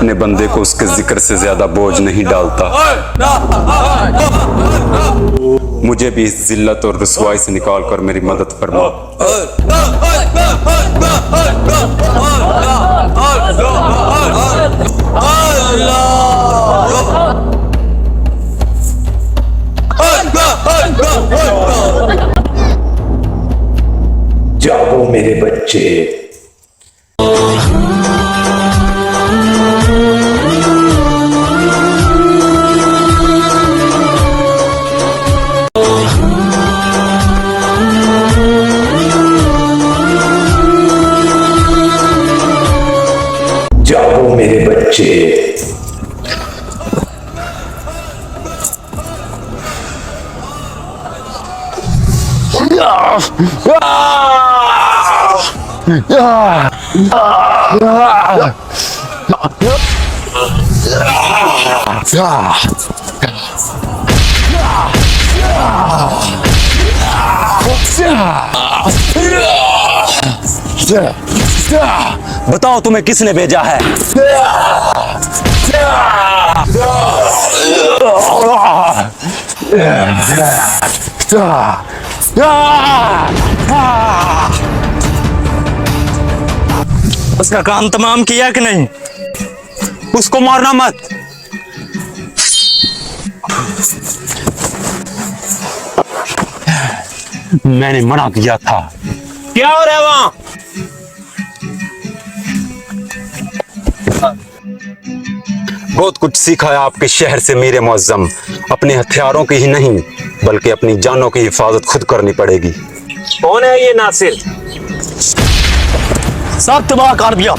अपने बंदे को उसके जिक्र से ज्यादा बोझ नहीं डालता। मुझे भी इस जिल्लत और रुसवाई से निकाल कर मेरी मदद फरमा। जागो मेरे बच्चे। जागो मेरे बच्चे। बताओ तुम्हें किसने भेजा है? उसका काम तमाम किया कि नहीं? उसको मारना मत। मैंने मना किया था। क्या हो रहा है वहां? बहुत कुछ सीखा है आपके शहर से मीरे मुअज्जम। अपने हथियारों की ही नहीं बल्कि अपनी जानों की हिफाजत खुद करनी पड़ेगी। कौन है ये नासिर? सब तबाह कर दिया।